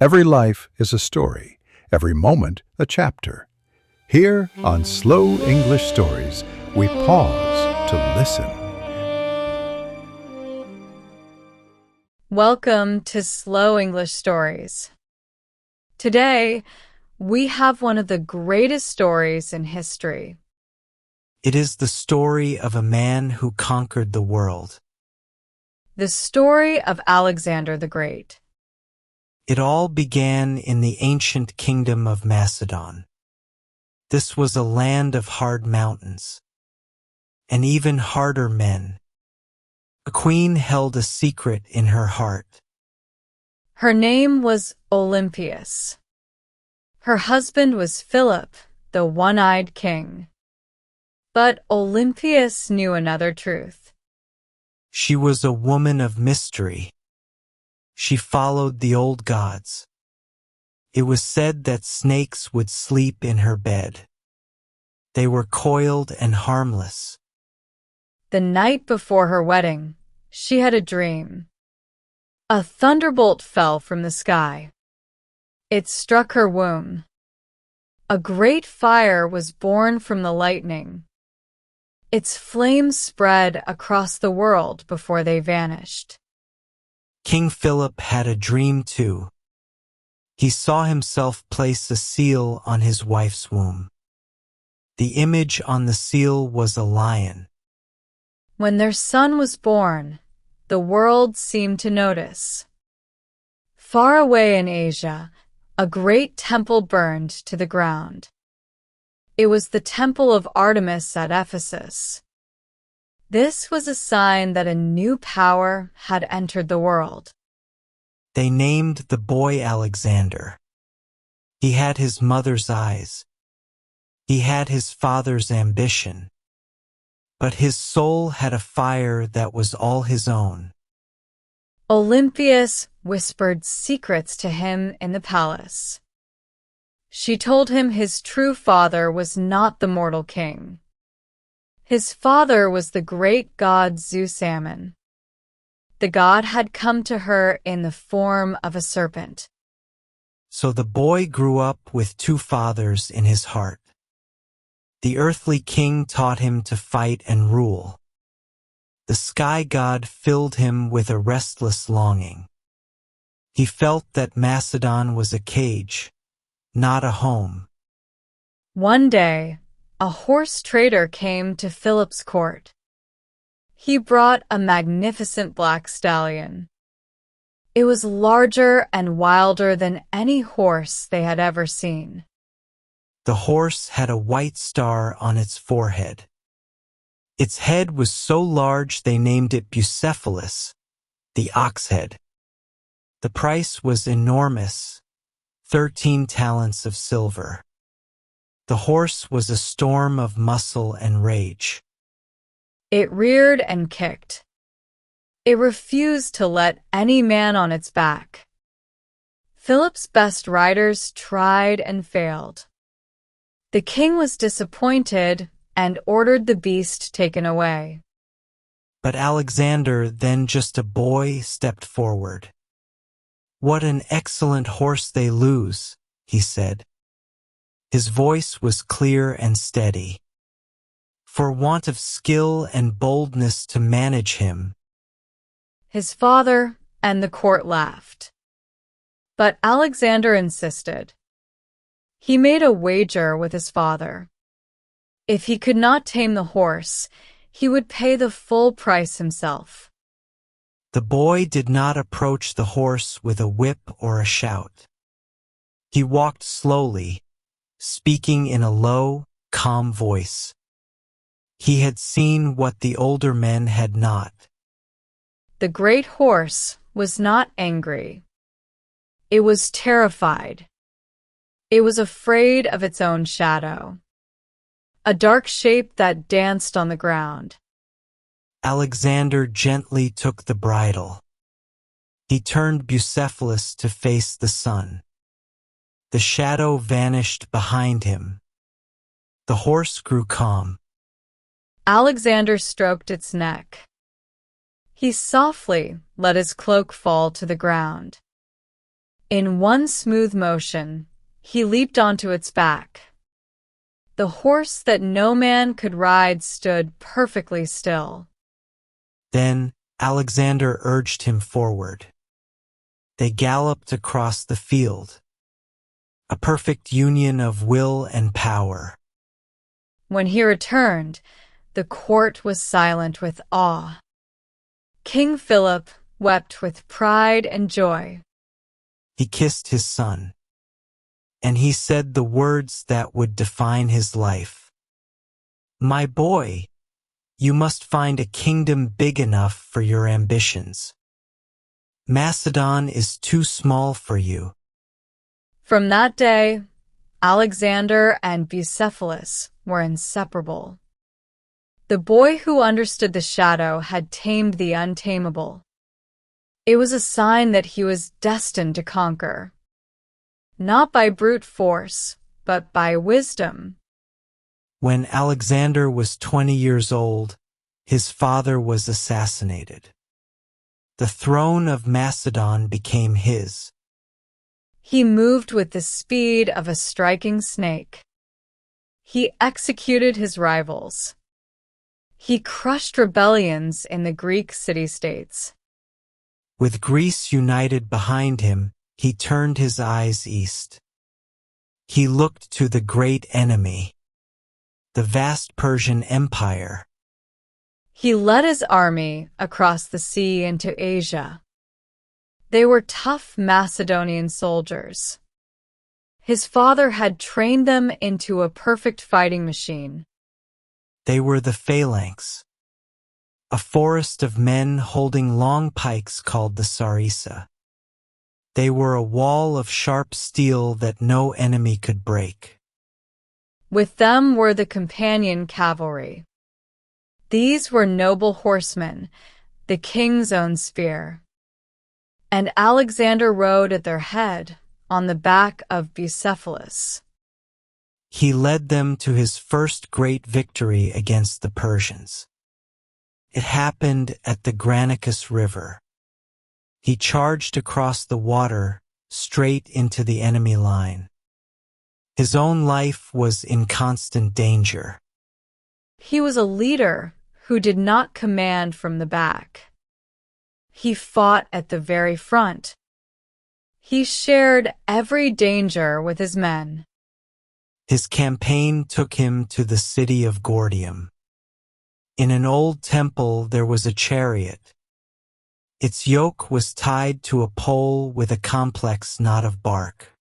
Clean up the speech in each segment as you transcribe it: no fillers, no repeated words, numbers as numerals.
Every life is a story, every moment a chapter. Here on Slow English Stories, we pause to listen. Welcome to Slow English Stories. Today, we have one of the greatest stories in history. It is the story of a man who conquered the world. The story of Alexander the Great. It all began in the ancient kingdom of Macedon. This was a land of hard mountains, and even harder men. A queen held a secret in her heart. Her name was Olympias. Her husband was Philip, the one-eyed king. But Olympias knew another truth. She was a woman of mystery. She followed the old gods. It was said that snakes would sleep in her bed. They were coiled and harmless. The night before her wedding, she had a dream. A thunderbolt fell from the sky. It struck her womb. A great fire was born from the lightning. Its flames spread across the world before they vanished. King Philip had a dream too. He saw himself place a seal on his wife's womb. The image on the seal was a lion. When their son was born, the world seemed to notice. Far away in Asia, a great temple burned to the ground. It was the temple of Artemis at Ephesus. This was a sign that a new power had entered the world. They named the boy Alexander. He had his mother's eyes. He had his father's ambition. But his soul had a fire that was all his own. Olympias whispered secrets to him in the palace. She told him his true father was not the mortal king. His father was the great god Zeus Ammon. The god had come to her in the form of a serpent. So the boy grew up with two fathers in his heart. The earthly king taught him to fight and rule. The sky god filled him with a restless longing. He felt that Macedon was a cage, not a home. One day, a horse trader came to Philip's court. He brought a magnificent black stallion. It was larger and wilder than any horse they had ever seen. The horse had a white star on its forehead. Its head was so large they named it Bucephalus, the ox head. The price was enormous, 13 talents of silver. The horse was a storm of muscle and rage. It reared and kicked. It refused to let any man on its back. Philip's best riders tried and failed. The king was disappointed and ordered the beast taken away. But Alexander, then just a boy, stepped forward. "What an excellent horse they lose," he said. His voice was clear and steady. For want of skill and boldness to manage him. His father and the court laughed. But Alexander insisted. He made a wager with his father. If he could not tame the horse, he would pay the full price himself. The boy did not approach the horse with a whip or a shout. He walked slowly, speaking in a low, calm voice. He had seen what the older men had not. The great horse was not angry. It was terrified. It was afraid of its own shadow, a dark shape that danced on the ground. Alexander gently took the bridle. He turned Bucephalus to face the sun. The shadow vanished behind him. The horse grew calm. Alexander stroked its neck. He softly let his cloak fall to the ground. In one smooth motion, he leaped onto its back. The horse that no man could ride stood perfectly still. Then Alexander urged him forward. They galloped across the field, a perfect union of will and power. When he returned, the court was silent with awe. King Philip wept with pride and joy. He kissed his son, and he said the words that would define his life. "My boy, you must find a kingdom big enough for your ambitions. Macedon is too small for you." From that day, Alexander and Bucephalus were inseparable. The boy who understood the shadow had tamed the untamable. It was a sign that he was destined to conquer, not by brute force, but by wisdom. When Alexander was 20 years old, his father was assassinated. The throne of Macedon became his. He moved with the speed of a striking snake. He executed his rivals. He crushed rebellions in the Greek city-states. With Greece united behind him, he turned his eyes east. He looked to the great enemy, the vast Persian Empire. He led his army across the sea into Asia. They were tough Macedonian soldiers. His father had trained them into a perfect fighting machine. They were the phalanx, a forest of men holding long pikes called the sarissa. They were a wall of sharp steel that no enemy could break. With them were the companion cavalry. These were noble horsemen, the king's own spear. And Alexander rode at their head on the back of Bucephalus. He led them to his first great victory against the Persians. It happened at the Granicus River. He charged across the water, straight into the enemy line. His own life was in constant danger. He was a leader who did not command from the back. He fought at the very front. He shared every danger with his men. His campaign took him to the city of Gordium. In an old temple there was a chariot. Its yoke was tied to a pole with a complex knot of bark.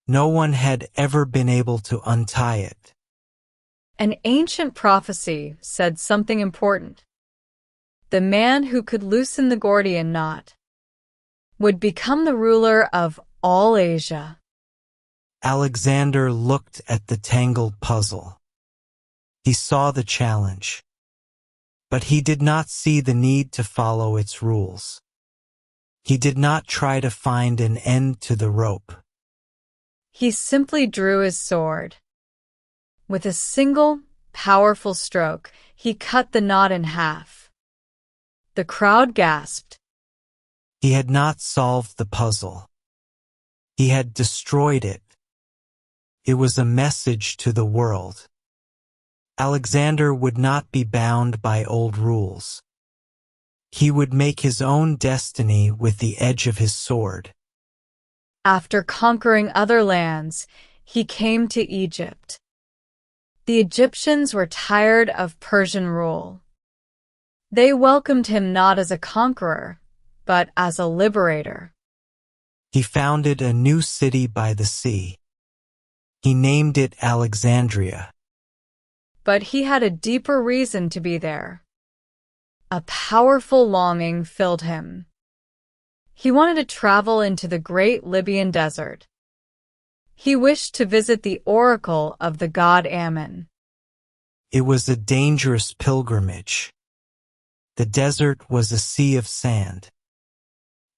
No one had ever been able to untie it. An ancient prophecy said something important. The man who could loosen the Gordian knot would become the ruler of all Asia. Alexander looked at the tangled puzzle. He saw the challenge, but he did not see the need to follow its rules. He did not try to find an end to the rope. He simply drew his sword. With a single, powerful stroke, he cut the knot in half. The crowd gasped. He had not solved the puzzle. He had destroyed it. It was a message to the world. Alexander would not be bound by old rules. He would make his own destiny with the edge of his sword. After conquering other lands, he came to Egypt. The Egyptians were tired of Persian rule. They welcomed him not as a conqueror, but as a liberator. He founded a new city by the sea. He named it Alexandria. But he had a deeper reason to be there. A powerful longing filled him. He wanted to travel into the great Libyan desert. He wished to visit the oracle of the god Ammon. It was a dangerous pilgrimage. The desert was a sea of sand.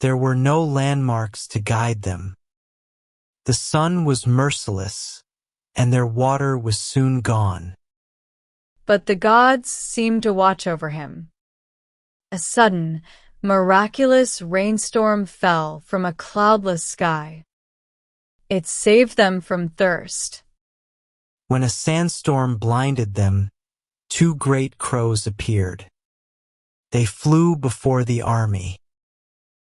There were no landmarks to guide them. The sun was merciless, and their water was soon gone. But the gods seemed to watch over him. A sudden, miraculous rainstorm fell from a cloudless sky. It saved them from thirst. When a sandstorm blinded them, two great crows appeared. They flew before the army.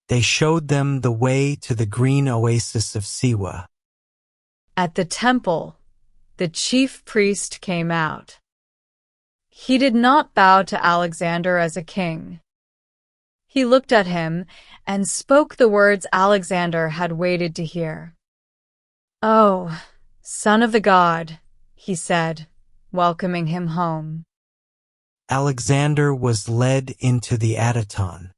They showed them the way to the green oasis of Siwa. At the temple, the chief priest came out. He did not bow to Alexander as a king. He looked at him and spoke the words Alexander had waited to hear. "Oh, son of the god," he said, welcoming him home. Alexander was led into the Adyton.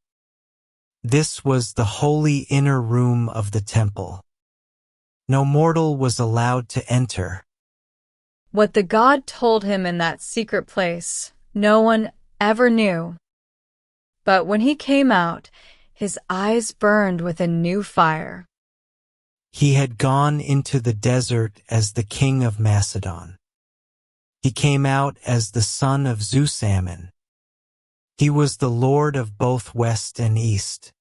This was the holy inner room of the temple. No mortal was allowed to enter. What the god told him in that secret place, no one ever knew. But when he came out, his eyes burned with a new fire. He had gone into the desert as the king of Macedon. He came out as the son of Zeus Ammon. He was the lord of both West and East.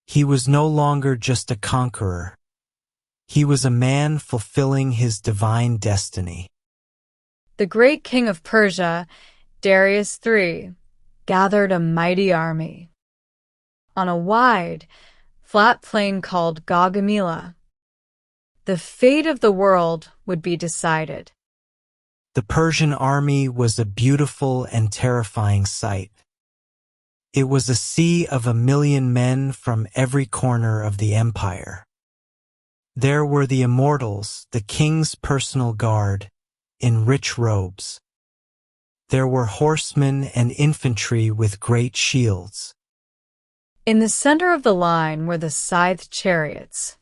He was no longer just a conqueror. He was a man fulfilling his divine destiny. The great king of Persia, Darius III, gathered a mighty army. On a wide, flat plain called Gaugamela, the fate of the world would be decided. The Persian army was a beautiful and terrifying sight. It was a sea of 1,000,000 men from every corner of the empire. There were the immortals, the king's personal guard, in rich robes. There were horsemen and infantry with great shields. In the center of the line were the scythed chariots.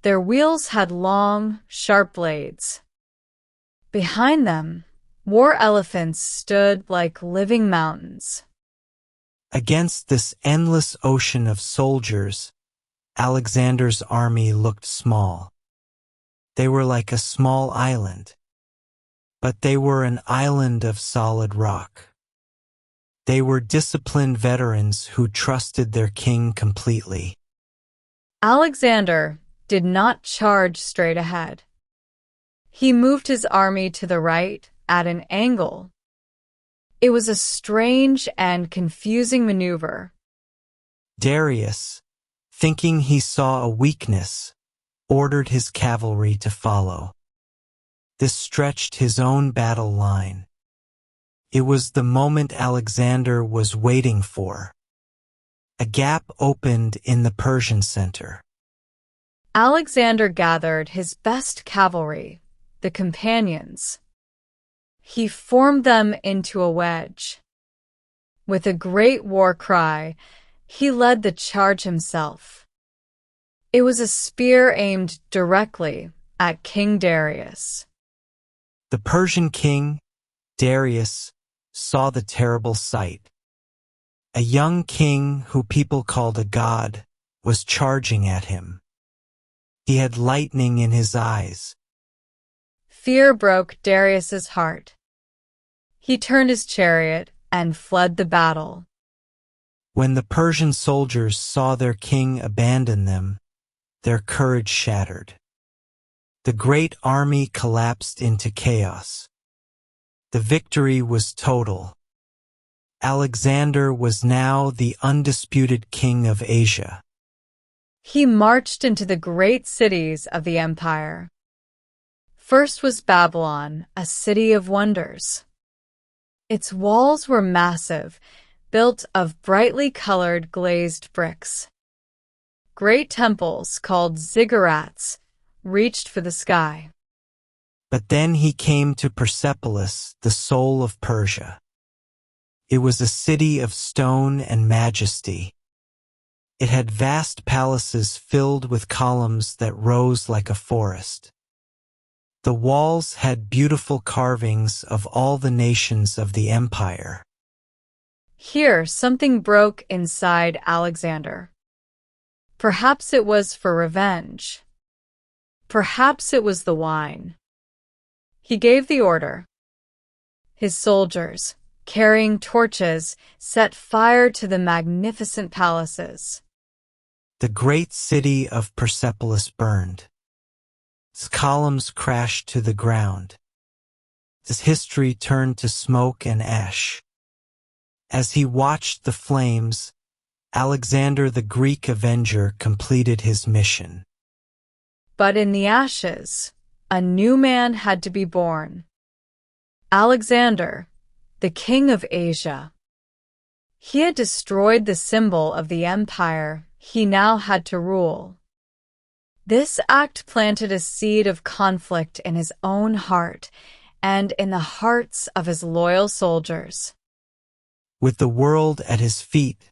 Their wheels had long, sharp blades. Behind them, war elephants stood like living mountains. Against this endless ocean of soldiers, Alexander's army looked small. They were like a small island, but they were an island of solid rock. They were disciplined veterans who trusted their king completely. Alexander did not charge straight ahead. He moved his army to the right at an angle. It was a strange and confusing maneuver. Darius, thinking he saw a weakness, ordered his cavalry to follow. This stretched his own battle line. It was the moment Alexander was waiting for. A gap opened in the Persian center. Alexander gathered his best cavalry, the companions. He formed them into a wedge. With a great war cry, he led the charge himself. It was a spear aimed directly at King Darius. The Persian king, Darius, saw the terrible sight. A young king who people called a god was charging at him. He had lightning in his eyes. Fear broke Darius's heart. He turned his chariot and fled the battle. When the Persian soldiers saw their king abandon them, their courage shattered. The great army collapsed into chaos. The victory was total. Alexander was now the undisputed king of Asia. He marched into the great cities of the empire. First was Babylon, a city of wonders. Its walls were massive, built of brightly colored glazed bricks. Great temples, called ziggurats, reached for the sky. But then he came to Persepolis, the soul of Persia. It was a city of stone and majesty. It had vast palaces filled with columns that rose like a forest. The walls had beautiful carvings of all the nations of the empire. Here, something broke inside Alexander. Perhaps it was for revenge. Perhaps it was the wine. He gave the order. His soldiers, carrying torches, set fire to the magnificent palaces. The great city of Persepolis burned. Its columns crashed to the ground. Its history turned to smoke and ash. As he watched the flames, Alexander the Greek Avenger completed his mission. But in the ashes, a new man had to be born. Alexander, the king of Asia. He had destroyed the symbol of the empire he now had to rule. This act planted a seed of conflict in his own heart and in the hearts of his loyal soldiers. With the world at his feet,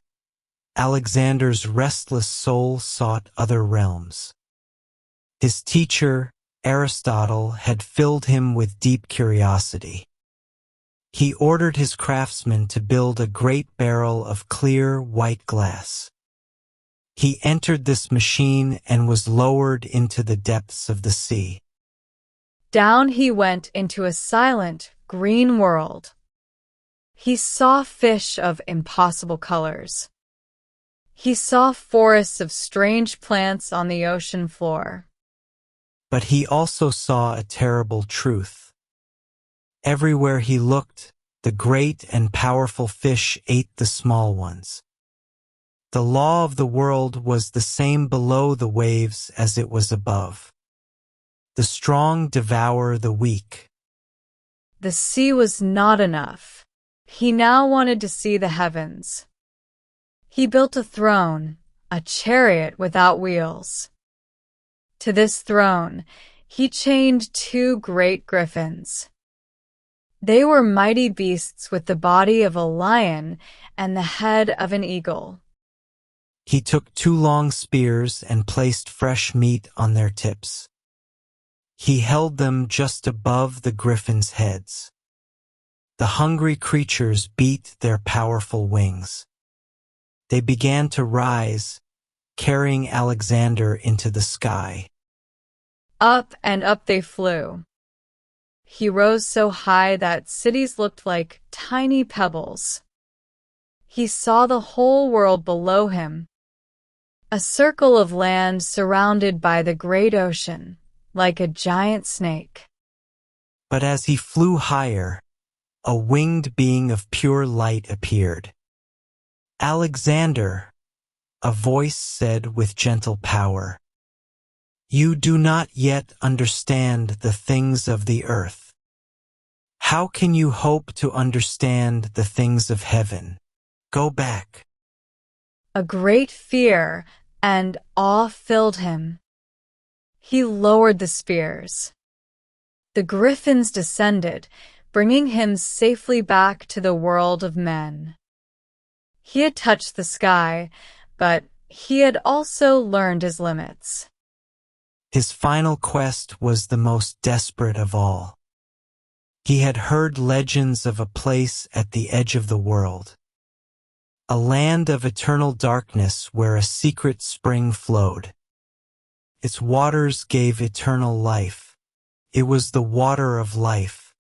Alexander's restless soul sought other realms. His teacher, Aristotle, had filled him with deep curiosity. He ordered his craftsmen to build a great barrel of clear, white glass. He entered this machine and was lowered into the depths of the sea. Down he went into a silent, green world. He saw fish of impossible colors. He saw forests of strange plants on the ocean floor. But he also saw a terrible truth. Everywhere he looked, the great and powerful fish ate the small ones. The law of the world was the same below the waves as it was above. The strong devour the weak. The sea was not enough. He now wanted to see the heavens. He built a throne, a chariot without wheels. To this throne, he chained 2 great griffins. They were mighty beasts with the body of a lion and the head of an eagle. He took 2 long spears and placed fresh meat on their tips. He held them just above the griffins' heads. The hungry creatures beat their powerful wings. They began to rise, carrying Alexander into the sky. Up and up they flew. He rose so high that cities looked like tiny pebbles. He saw the whole world below him, a circle of land surrounded by the great ocean, like a giant snake. But as he flew higher, a winged being of pure light appeared. "Alexander," a voice said with gentle power, "you do not yet understand the things of the earth. How can you hope to understand the things of heaven? Go back." A great fear and awe filled him. He lowered the spears. The griffins descended, bringing him safely back to the world of men. He had touched the sky, but he had also learned his limits. His final quest was the most desperate of all. He had heard legends of a place at the edge of the world, a land of eternal darkness where a secret spring flowed. Its waters gave eternal life. It was the water of life.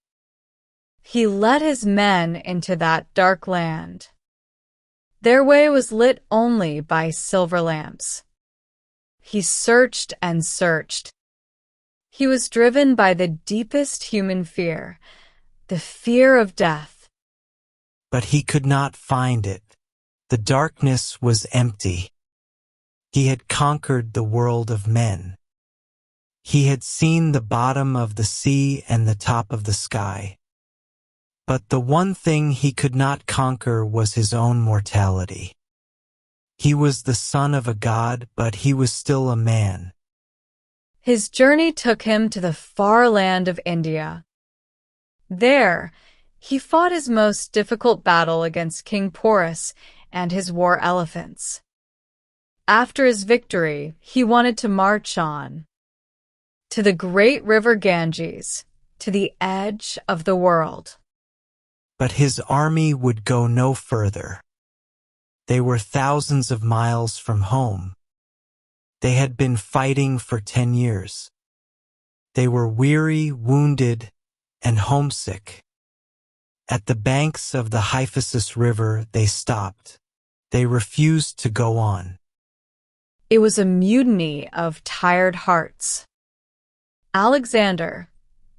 He led his men into that dark land. Their way was lit only by silver lamps. He searched and searched. He was driven by the deepest human fear, the fear of death. But he could not find it. The darkness was empty. He had conquered the world of men. He had seen the bottom of the sea and the top of the sky. But the one thing he could not conquer was his own mortality. He was the son of a god, but he was still a man. His journey took him to the far land of India. There, he fought his most difficult battle against King Porus and his war elephants. After his victory, he wanted to march on to the great river Ganges, to the edge of the world. But his army would go no further. They were thousands of miles from home. They had been fighting for 10 years. They were weary, wounded, and homesick. At the banks of the Hyphasis River they stopped. They refused to go on. It was a mutiny of tired hearts. Alexander,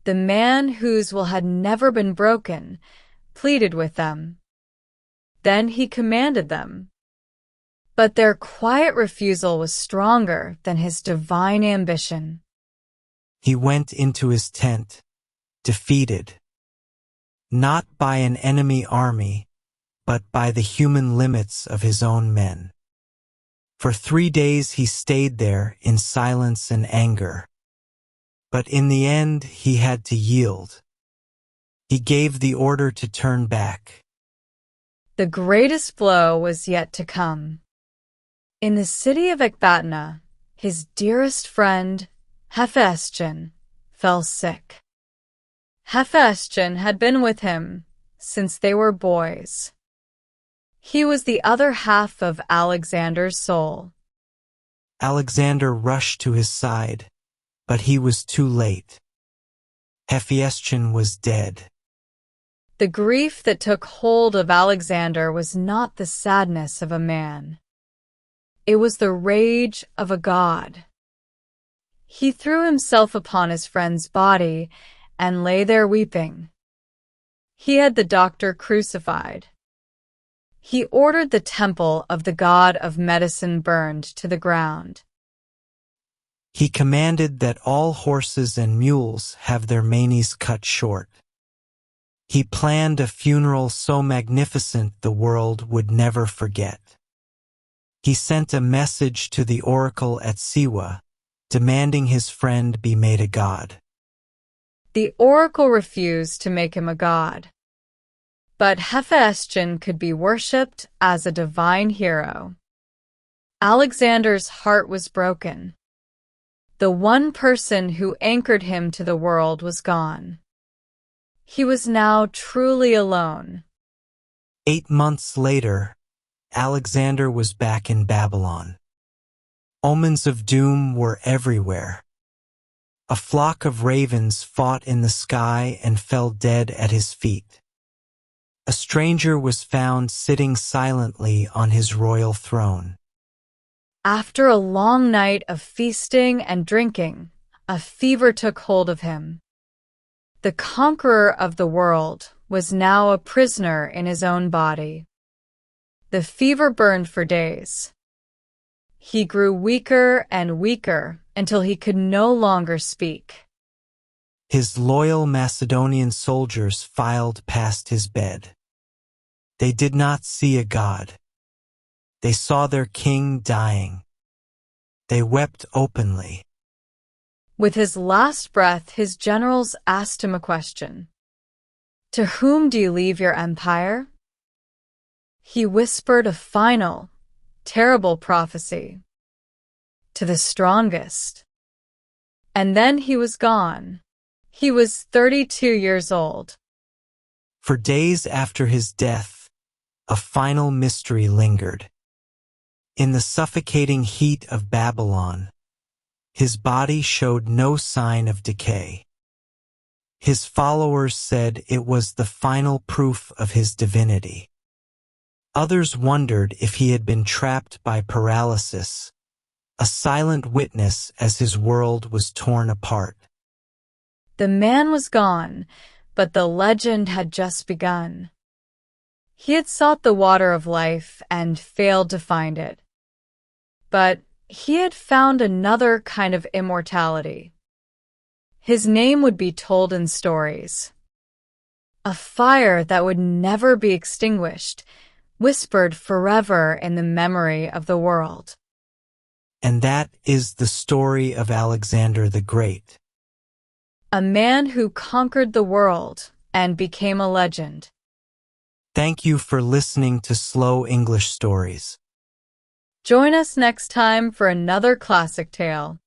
the man whose will had never been broken, pleaded with them. Then he commanded them. But their quiet refusal was stronger than his divine ambition. He went into his tent, defeated. Not by an enemy army, but by the human limits of his own men. For 3 days he stayed there in silence and anger. But in the end he had to yield. He gave the order to turn back. The greatest blow was yet to come. In the city of Ecbatana, his dearest friend, Hephaestion, fell sick. Hephaestion had been with him since they were boys. He was the other half of Alexander's soul. Alexander rushed to his side, but he was too late. Hephaestion was dead. The grief that took hold of Alexander was not the sadness of a man. It was the rage of a god. He threw himself upon his friend's body and lay there weeping. He had the doctor crucified. He ordered the temple of the god of medicine burned to the ground. He commanded that all horses and mules have their manes cut short. He planned a funeral so magnificent the world would never forget. He sent a message to the oracle at Siwa, demanding his friend be made a god. The oracle refused to make him a god. But Hephaestion could be worshipped as a divine hero. Alexander's heart was broken. The one person who anchored him to the world was gone. He was now truly alone. 8 months later, Alexander was back in Babylon. Omens of doom were everywhere. A flock of ravens fought in the sky and fell dead at his feet. A stranger was found sitting silently on his royal throne. After a long night of feasting and drinking, a fever took hold of him. The conqueror of the world was now a prisoner in his own body. The fever burned for days. He grew weaker and weaker until he could no longer speak. His loyal Macedonian soldiers filed past his bed. They did not see a god. They saw their king dying. They wept openly. With his last breath, his generals asked him a question. "To whom do you leave your empire?" He whispered a final, terrible prophecy. "To the strongest." And then he was gone. He was 32 years old. For days after his death, a final mystery lingered. In the suffocating heat of Babylon, his body showed no sign of decay. His followers said it was the final proof of his divinity. Others wondered if he had been trapped by paralysis, a silent witness as his world was torn apart. The man was gone, but the legend had just begun. He had sought the water of life and failed to find it. But he had found another kind of immortality. His name would be told in stories. A fire that would never be extinguished, whispered forever in the memory of the world. And that is the story of Alexander the Great. A man who conquered the world and became a legend. Thank you for listening to Slow English Stories. Join us next time for another classic tale.